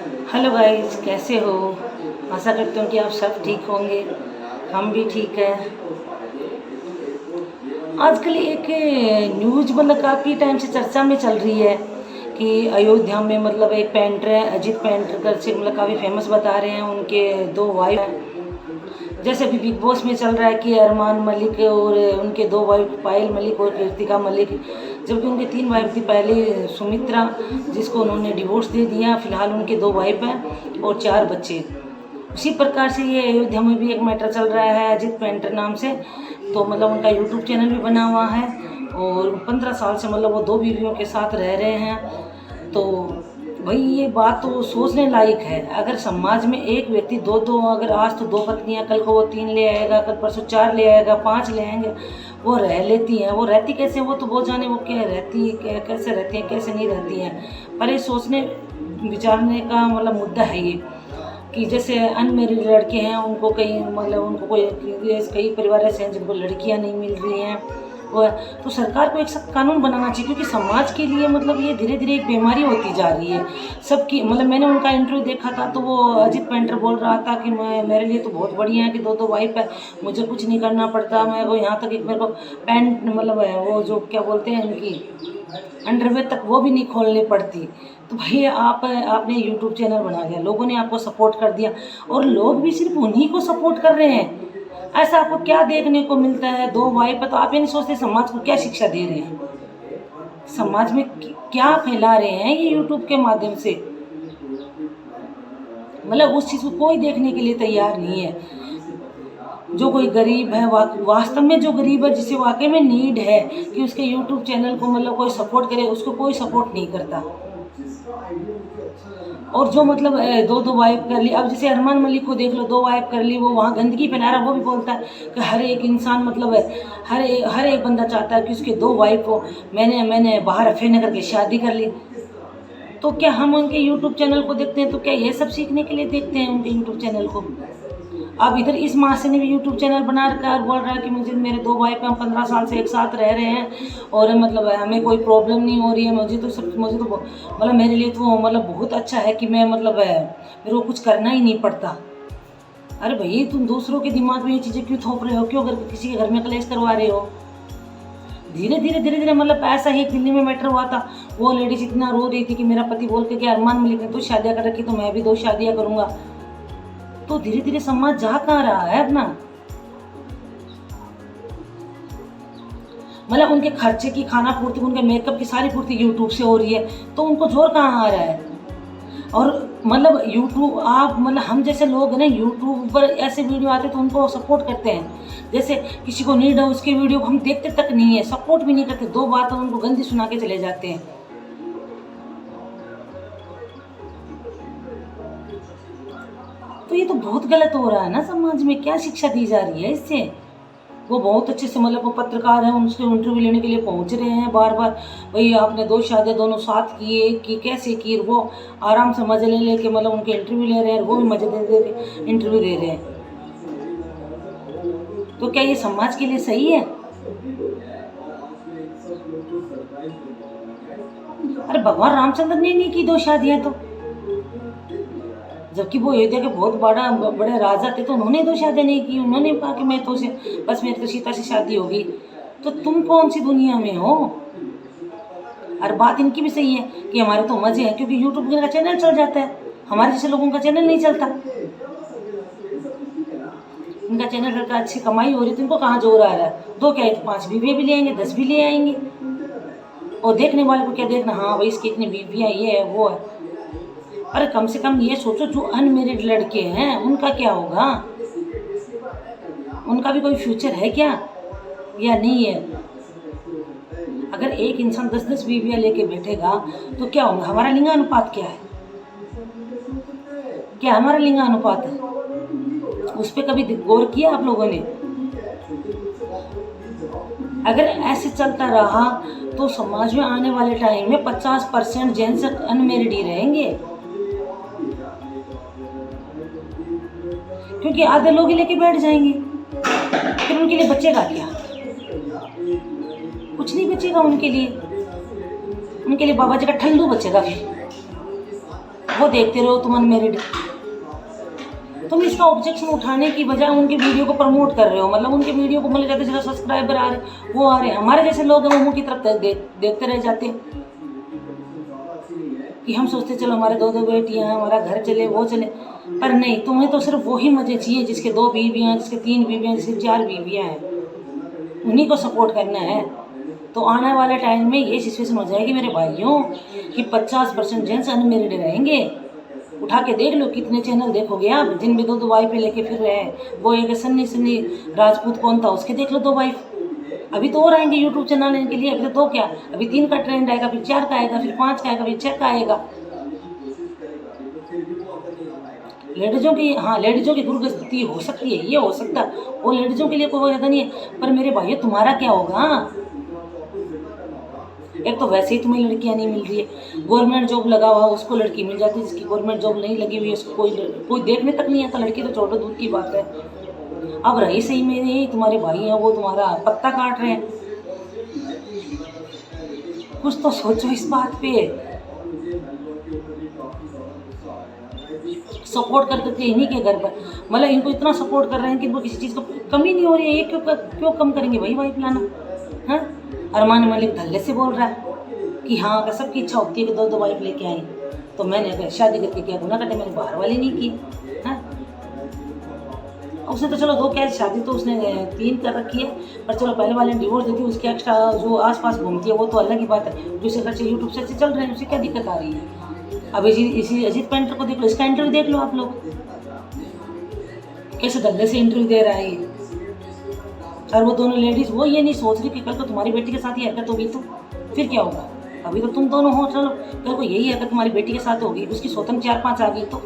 Hello guys, कैसे हो। आशा करती हूँ कि आप सब ठीक होंगे। हम भी ठीक है। आजकल एक न्यूज़ मतलब काफ़ी टाइम से चर्चा में चल रही है कि अयोध्या में मतलब एक पेंटर है अजीत पेंटर कर से मतलब काफ़ी फेमस बता रहे हैं। उनके दो वाइफ हैं। जैसे अभी बिग बॉस में चल रहा है कि अरमान मलिक और उनके दो वाइफ पायल मलिक और कृतिका मलिक, जबकि उनके तीन वाइफ थी। पहले सुमित्रा, जिसको उन्होंने डिवोर्स दे दिया। फिलहाल उनके दो वाइफ हैं और 4 बच्चे। उसी प्रकार से ये अयोध्या में भी एक मैटर चल रहा है अजीत पेंटर नाम से। तो मतलब उनका यूट्यूब चैनल भी बना हुआ है और 15 साल से मतलब वो 2 बीवियों के साथ रह रहे हैं। तो भाई ये बात तो सोचने लायक है। अगर समाज में एक व्यक्ति दो अगर आज तो 2 पत्नियां, कल को वो 3 ले आएगा, कल परसों 4 ले आएगा, 5 ले आएंगे, वो रह लेती हैं। वो रहती कैसे, वो तो वो जाने वो क्या रहती है, कैसे रहती हैं, कैसे नहीं रहती हैं। पर ये सोचने विचारने का मतलब मुद्दा है ये कि जैसे अनमेरिड लड़के हैं, उनको कहीं मतलब उनको कई परिवार ऐसे हैं जिनको लड़कियां नहीं मिल रही हैं। वो तो सरकार को एक सख्त कानून बनाना चाहिए, क्योंकि समाज के लिए मतलब ये धीरे धीरे एक बीमारी होती जा रही है सबकी। मतलब मैंने उनका इंटरव्यू देखा था तो वो अजीत पेंटर बोल रहा था कि मेरे लिए तो बहुत बढ़िया है कि 2 वाइफ है, मुझे कुछ नहीं करना पड़ता। मैं वो यहाँ तक एक मेरे को पैंट मतलब है वो जो क्या बोलते हैं इनकी अंडरवेयर तक वो भी नहीं खोलनी पड़ती। तो भाई आपने यूट्यूब चैनल बना लिया, लोगों ने आपको सपोर्ट कर दिया और लोग भी सिर्फ उन्हीं को सपोर्ट कर रहे हैं। ऐसा आपको क्या देखने को मिलता है 2 वाइफ है, तो आप ये नहीं सोचते समाज को क्या शिक्षा दे रहे हैं, समाज में क्या फैला रहे हैं ये यूट्यूब के माध्यम से। मतलब उस चीज़ को कोई देखने के लिए तैयार नहीं है। जो कोई गरीब है, वास्तव में जो गरीब है, जिसे वाकई में नीड है कि उसके यूट्यूब चैनल को मतलब कोई सपोर्ट करे, उसको कोई सपोर्ट नहीं करता। और जो मतलब 2 वाइफ कर ली, अब जैसे अरमान मलिक को देख लो, 2 वाइफ कर ली, वो वहाँ गंदगी फैला रहा, वो भी बोलता है कि हर एक इंसान मतलब हर एक बंदा चाहता है कि उसके 2 वाइफ हो। मैंने बाहर अफेयर न करके शादी कर ली। तो क्या हम उनके यूट्यूब चैनल को देखते हैं तो क्या ये सब सीखने के लिए देखते हैं उनके यूट्यूब चैनल को। अब इधर इस महाशय ने भी यूट्यूब चैनल बना रखा है और बोल रहा है कि मुझे मेरे 2 वाइफ हैं, हम 15 साल से एक साथ रह रहे हैं और मतलब हमें कोई प्रॉब्लम नहीं हो रही है। मुझे तो मतलब मेरे लिए तो मतलब बहुत अच्छा है कि मैं मतलब मेरे को कुछ करना ही नहीं पड़ता। अरे भाई, तुम दूसरों के दिमाग में ये चीज़ें क्यों थोप रहे हो, क्यों किसी के घर में कलेश करवा रहे हो। धीरे धीरे मतलब ऐसा ही दिल्ली में मैटर हुआ था। वो लेडीज इतना रो रही थी कि मेरा पति बोल के कि अरमान मलिक ने तो शादियाँ कर रखी, तो मैं भी 2 शादियाँ करूँगा। तो धीरे धीरे समाज जा कहाँ रहा है अपना। मतलब उनके खर्चे की, खाना पूर्ति, उनके मेकअप की सारी पूर्ति यूट्यूब से हो रही है, तो उनको जोर कहाँ आ रहा है। और मतलब यूट्यूब आप मतलब हम जैसे लोग हैं ना, यूट्यूब पर ऐसे वीडियो आते तो उनको सपोर्ट करते हैं। जैसे किसी को नीड है उसके वीडियो को हम देखते तक नहीं है, सपोर्ट भी नहीं करते, 2 बातें उनको गंदी सुना के चले जाते हैं। तो ये तो बहुत गलत हो रहा है ना, समाज में क्या शिक्षा दी जा रही है इससे। वो बहुत अच्छे से मतलब वो पत्रकार हैं, उनसे इंटरव्यू लेने के लिए पहुंच रहे हैं बार बार। भाई आपने 2 शादियाँ दोनों साथ किए कि कैसे की, वो आराम से मजे ले लेके मतलब उनके इंटरव्यू ले रहे हैं, वो भी मजे दे दे के इंटरव्यू दे रहे हैं। तो क्या ये समाज के लिए सही है। अरे भगवान रामचंद्र ने नहीं की 2 शादियाँ, तो जबकि वो अयोध्या के बहुत बड़े राजा थे, तो उन्होंने 2 शादियाँ नहीं की। उन्होंने कहा कि मैं तो से बस मेरी तो सीता से शादी होगी। तो तुम कौन सी दुनिया में हो। और बात इनकी भी सही है कि हमारे तो मजे हैं क्योंकि यूट्यूब का चैनल चल जाता है, हमारे जैसे लोगों का चैनल नहीं चलता। इनका चैनल का अच्छी कमाई हो रही है तो इनको कहाँ जोर आ रहा है। 2 क्या है तो 5 बीवियाँ भी ले आएंगे, 10 भी ले आएंगे। और देखने वाले को क्या देखना, हाँ भाई इसकी इतनी बीवियाँ, ये है वो है। अरे कम से कम ये सोचो जो अनमेरिड लड़के हैं उनका क्या होगा, उनका भी कोई फ्यूचर है क्या या नहीं है। अगर एक इंसान 10-10 बीवियाँ लेके बैठेगा तो क्या होगा। हमारा लिंगानुपात क्या है, क्या हमारा लिंगानुपात है, उस पर कभी गौर किया आप लोगों ने। अगर ऐसे चलता रहा तो समाज में आने वाले टाइम में 50% जेंट्स अनमेरिड ही रहेंगे, क्योंकि आधे लोग ही लेके बैठ जाएंगे। फिर उनके लिए बचेगा क्या, कुछ नहीं बचेगा उनके लिए। बाबा जी का ठल्लू बचेगा फिर। वो देखते रहो तुम अनमेरिड। तुम इसका ऑब्जेक्शन उठाने की बजाय उनके वीडियो को प्रमोट कर रहे हो, मतलब उनके वीडियो को मतलब ज़्यादा से ज़्यादा सब्सक्राइबर आ रहे, वो आ रहे हैं। हमारे जैसे लोग हैं वो मुंह की तरफ देखते रह जाते हैं कि हम सोचते चलो हमारे 2-2 बेटियाँ हैं, हमारा घर चले वो चले। पर नहीं, तुम्हें तो सिर्फ वही मज़े चाहिए जिसके 2 बीवियाँ, जिसके 3 बीवियाँ, जिसके 4 बीवियाँ हैं, उन्हीं को सपोर्ट करना है। तो आने वाले टाइम में ये सिचुएशन हो जाएगी मेरे भाइयों कि 50% जेंट्स अनमेरिड रहेंगे। उठा के देख लो कितने चैनल देखोगे आप जिनमें 2-2 वाइफें लेके फिर रहे हैं। वो एक सन्नी राजपूत कौन था, उसके देख लो 2 वाइफ। अभी तो और आएंगे यूट्यूब चैनल के लिए। अभी तो 2 क्या, अभी 3 का ट्रेंड आएगा, फिर 4 का आएगा, फिर 5 का आएगा, फिर 6 का आएगा। लेडीजों की दुर्गति हो सकती है, ये हो सकता है, वो लेडीजों के लिए कोई ज़्यादा नहीं है। पर मेरे भाइयों तुम्हारा क्या होगा? एक तो वैसे ही तुम्हें लड़कियां नहीं मिल रही है, गवर्नमेंट जॉब लगा हुआ उसको लड़की मिल जाती है, जिसकी गवर्नमेंट जॉब नहीं लगी हुई है उसको कोई देखने तक नहीं आता। लड़की तो छोड़ो दूर की बात है। अब रही सही में तुम्हारे भाई हैं वो तुम्हारा पत्ता काट रहे हैं। कुछ तो सोचो इस बात पे। सपोर्ट कर करके इन्हीं के घर पर, मतलब इनको इतना सपोर्ट कर रहे हैं कि इनको किसी चीज़ को कमी नहीं हो रही है। ये क्यों कम करेंगे भाई वाइफ लाना? हाँ, अरमान मलिक धल्ले से बोल रहा है कि हाँ अगर सबकी इच्छा होती है कि 2-2 वाइफ लेके आए, तो मैंने अगर शादी करके क्या गुनाह करते, मैंने बाहर वाली नहीं की। हाँ, उसने तो चलो 2 क्या शादी तो उसने 3 कर रखी है, पर चलो पहले वाले ने डिवोर्स दी थी, उसके एक्स्ट्रा जो आसपास घूमती है वो तो अलग ही बात है। दूसरे खर्चे यूट्यूब से चल रहे हैं, उसे क्या दिक्कत आ रही है? अब इसी अजीत पेंटर को देख लो, इसका इंटरव्यू देख लो आप लोग, कैसे धल्ले से इंटरव्यू दे रहा है ये। और वो दोनों लेडीज़ वो ये नहीं सोच रही कि कल को तुम्हारी बेटी के साथ ही हरकत होगी तो फिर क्या होगा। अभी तो तुम दोनों हो, चलो कल को यही हरकत तुम्हारी बेटी के साथ होगी, उसकी स्वतंत्र 4-5 आ गई तो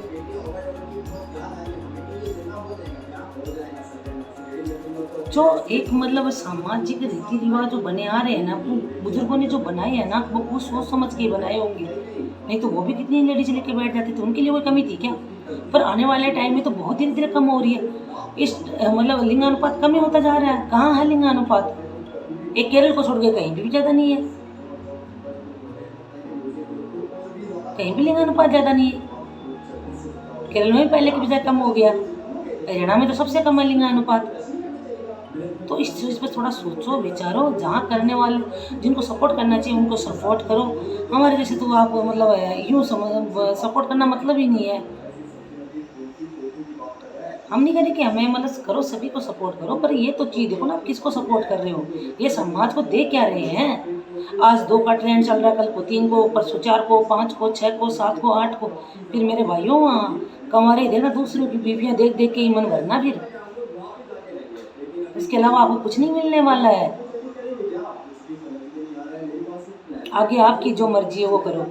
जो एक मतलब सामाजिक रीति रिवाज जो बने आ रहे हैं ना, बुजुर्गों ने जो बनाए हैं ना, वो सोच समझ के बनाए होंगे। नहीं तो वो भी कितनी लेडीज लेके बैठ जाती थी, उनके लिए कोई कमी थी क्या? पर आने वाले टाइम में तो बहुत धीरे धीरे कम हो रही है। इस मतलब लिंगानुपात कम ही होता जा रहा है। कहाँ है लिंगानुपात? एक केरल को छोड़ के कहीं भी ज़्यादा नहीं है, कहीं भी लिंगानुपात ज़्यादा नहीं है। केरल में भी पहले की बजाय कम हो गया, हरियाणा में तो सबसे कम है लिंगानुपात। तो इस चीज़ पर थोड़ा सोचो विचारो। जहाँ करने वाले जिनको सपोर्ट करना चाहिए उनको सपोर्ट करो। हमारे जैसे तो आप मतलब यूँ सपोर्ट करना मतलब ही नहीं है। हम नहीं करें कि हमें मतलब करो, सभी को सपोर्ट करो, पर ये तो चीज़ देखो ना आप किसको सपोर्ट कर रहे हो, ये समाज को दे क्या रहे हैं। आज 2 का ट्रेंड चल रहा है, कल को 3 को, परसों 4 को, 5 को, 6 को, 7 को, 8 को। फिर मेरे भाइयों कंवारे देना, दूसरों की बीवियाँ देख देख के ही मन भरना। फिर इसके अलावा आपको कुछ नहीं मिलने वाला है। आगे आपकी जो मर्जी है वो करो।